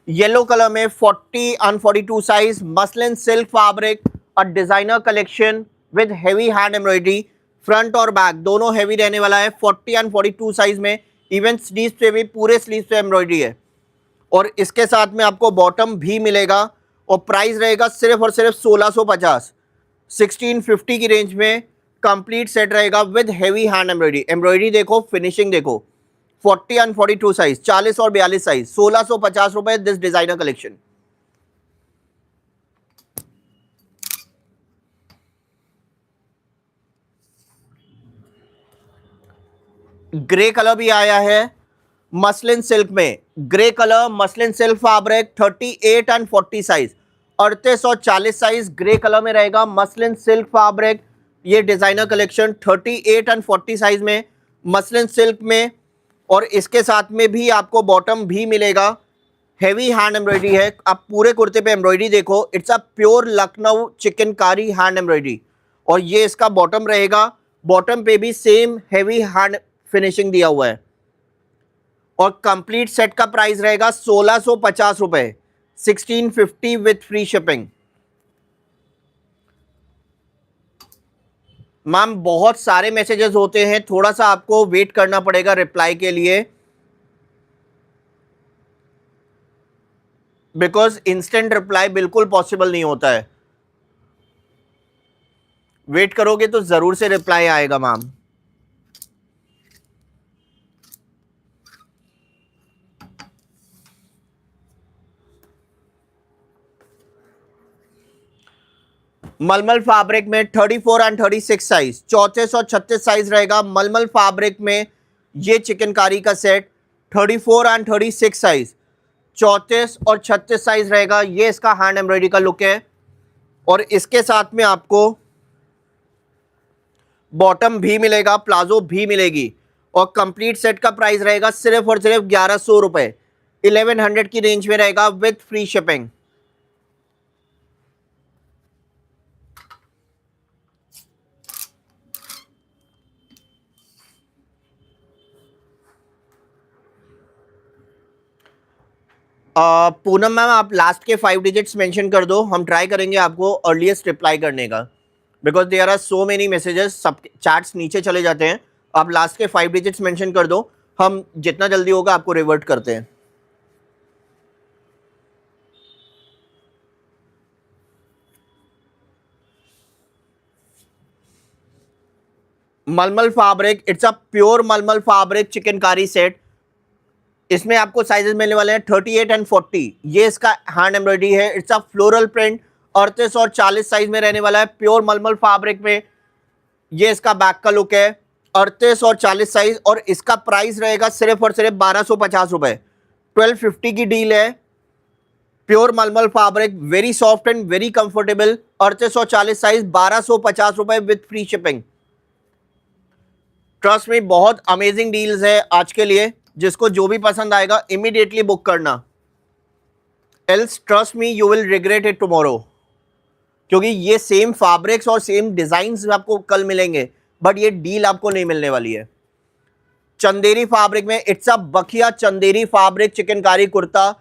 येलो कलर में 40 and 42 size, muslin silk fabric, a designer collection with heavy hand embroidery, front और बैक दोनों हेवी रहने वाला है। 40 एंड 42 साइज में, इवन स्लीव्स पे भी पूरे स्लीव्स पे एम्ब्रॉयडरी है। और इसके साथ में आपको बॉटम भी मिलेगा और प्राइस रहेगा सिर्फ और सिर्फ 1650, 1650 की रेंज में कंप्लीट सेट रहेगा with heavy hand embroidery. Embroidery देखो, फिनिशिंग देखो। 40 एंड 42 साइज, 40 और 42 साइज, 1650 रुपए this designer collection. Grey colour भी आया है मसलिन सिल्क में, grey colour muslin silk fabric 38 and 40 size, 38 और 40 साइज ग्रे कलर में रहेगा। मसलिन सिल्क फैब्रिक ये डिजाइनर कलेक्शन 38 एंड 40 साइज में मसलिन सिल्क में। और इसके साथ में भी आपको बॉटम भी मिलेगा, हेवी हैंड एम्ब्रॉयडरी है। आप पूरे कुर्ते पे एम्ब्रॉयडरी देखो, it's a pure Lucknow chikankari hand embroidery. और ये इसका बॉटम रहेगा, बॉटम पे भी सेम हेवी हैंड फिनिशिंग दिया हुआ है। और कंप्लीट सेट का प्राइस रहेगा 1650 रुपए, 1650 विथ फ्री शिपिंग। मैम बहुत सारे मैसेजेस होते हैं, थोड़ा सा आपको वेट करना पड़ेगा रिप्लाई के लिए, बिकॉज इंस्टेंट रिप्लाई बिल्कुल पॉसिबल नहीं होता है। वेट करोगे तो जरूर से रिप्लाई आएगा मैम। मलमल फैब्रिक में 34 एंड 36 साइज, 34 और 36 साइज रहेगा। मलमल फैब्रिक में ये चिकनकारी का सेट 34 एंड 36 साइज, 34 और 36 साइज रहेगा। ये इसका हैंड एम्ब्रॉयडरी का लुक है। और इसके साथ में आपको बॉटम भी मिलेगा, प्लाजो भी मिलेगी। और कंप्लीट सेट का प्राइस रहेगा सिर्फ और सिर्फ 1100 रुपए, 1100 की रेंज में रहेगा with free shipping. Poonam ma'am आप लास्ट के 5 डिजिट्स मेंशन कर दो, हम ट्राई करेंगे आपको अर्लीस्ट रिप्लाई करने का, because there are so many messages, सब चैट्स नीचे चले जाते हैं। आप लास्ट के 5 डिजिट्स मेंशन कर दो, हम जितना जल्दी होगा आपको रिवर्ट करते हैं। मलमल फैब्रिक, इट्स अ प्योर मलमल फैब्रिक चिकनकारी सेट। इसमें आपको साइजेस मिलने वाले हैं 38 एंड 40। ये इसका हैंड एम्ब्रॉयडरी है, इट्स अ फ्लोरल प्रिंट। 38 और 40 साइज में रहने वाला है, प्योर मलमल फैब्रिक में। ये इसका बैक का लुक है, 38 और 40 साइज, और इसका प्राइस रहेगा सिर्फ और सिर्फ 1250 रुपए। 1250 की डील है। प्योर मलमल fabric, very soft and very comfortable. 38 और 40 साइज, 1250 रुपए विद फ्री शिपिंग। ट्रस्ट में बहुत अमेजिंग डील्स है आज के लिए। जिसको जो भी पसंद आएगा इमीडिएटली बुक करना, else trust me you will regret it tomorrow. क्योंकि ये सेम फैब्रिक्स और सेम डिजाइन्स आपको कल मिलेंगे, बट ये डील आपको नहीं मिलने वाली है। चंदेरी फैब्रिक में, इट्स अ बखिया Chanderi fabric chikankari kurta,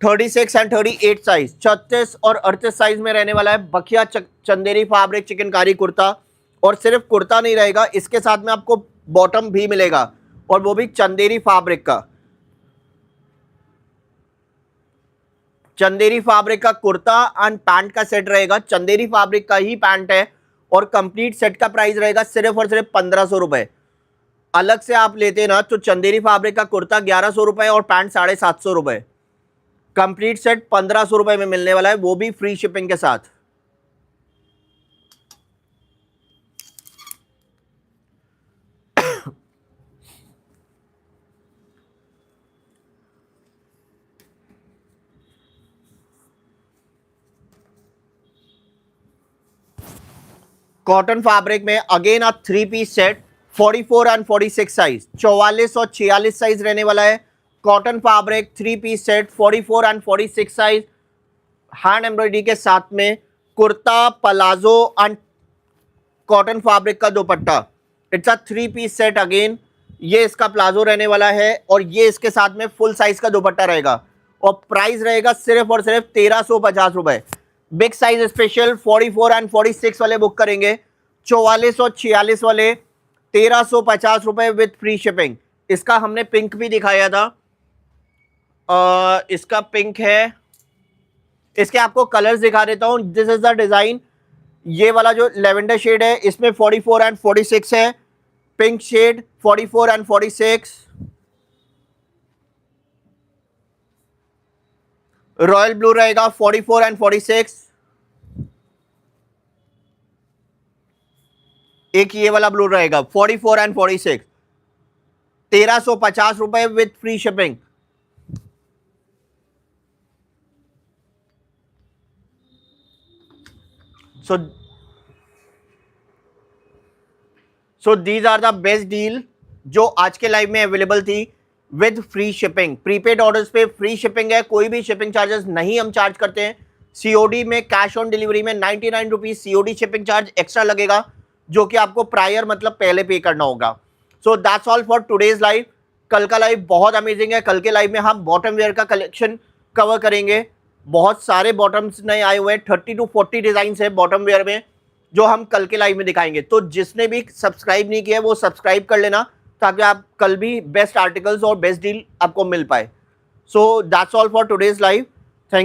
36 and 38 size, 36 और 38 साइज में रहने वाला है बखिया चंदेरी फैब्रिक चिकनकारी कुर्ता। और सिर्फ कुर्ता नहीं रहेगा, इसके साथ में आपको बॉटम भी मिलेगा, और वो भी चंदेरी फैब्रिक का। चंदेरी फैब्रिक का कुर्ता एंड पैंट का सेट रहेगा, चंदेरी फैब्रिक का ही पैंट है, और कंप्लीट सेट का प्राइस रहेगा सिर्फ और सिर्फ 1500 रुपए। अलग से आप लेते ना तो चंदेरी फैब्रिक का कुर्ता 1100 रुपए और पैंट 750 रुपए। कंप्लीट सेट 1500 रुपए में मिलने वाला है, वो भी फ्री शिपिंग के साथ। कॉटन फैब्रिक में again a 3 piece set, 44 and 46 size, 44 और 46 साइज रहने वाला है। Cotton fabric 3 piece set, 44 and 46 size, hand embroidery के साथ में kurta, palazzo and cotton fabric का dupatta. It's a 3 piece set again. ये इसका प्लाजो रहने वाला है, और ये इसके साथ में फुल साइज का दुपट्टा रहेगा, और प्राइस रहेगा सिर्फ और सिर्फ 1350 रुपए। बिग साइज स्पेशल 44 एंड 46 वाले बुक करेंगे, 44 और 46 वाले 1350 रुपए विद फ्री शिपिंग। इसका हमने पिंक भी दिखाया था, इसका पिंक है। इसके आपको कलर्स दिखा देता हूं। This is the design. ये वाला जो लेवेंडर शेड है, इसमें 44 एंड 46 है। Pink shade 44 and 46, royal blue रहेगा 44 एंड 46, एक ये वाला ब्लू रहेगा 44 एंड 46, 1350 रुपए with free shipping. So these are the best deal जो आज के लाइव में अवेलेबल थी with free shipping. Prepaid orders पे फ्री शिपिंग है, कोई भी शिपिंग चार्जेस नहीं हम चार्ज करते हैं। सीओडी में, कैश ऑन डिलीवरी में 99 rupees COD shipping charge extra लगेगा, जो कि आपको प्रायर मतलब पहले पे करना होगा। So that's all for today's live. कल का लाइव बहुत अमेजिंग है। कल के लाइव में हम बॉटम वेयर का कलेक्शन कवर करेंगे। बहुत सारे बॉटम्स नए आए हुए हैं, 30 to 40 डिजाइन है बॉटम वेयर में, जो हम कल के लाइव में दिखाएंगे। तो जिसने भी सब्सक्राइब नहीं किया है वो सब्सक्राइब कर लेना, ताकि आप कल भी बेस्ट आर्टिकल्स और बेस्ट डील आपको मिल पाए। So that's all for today's live.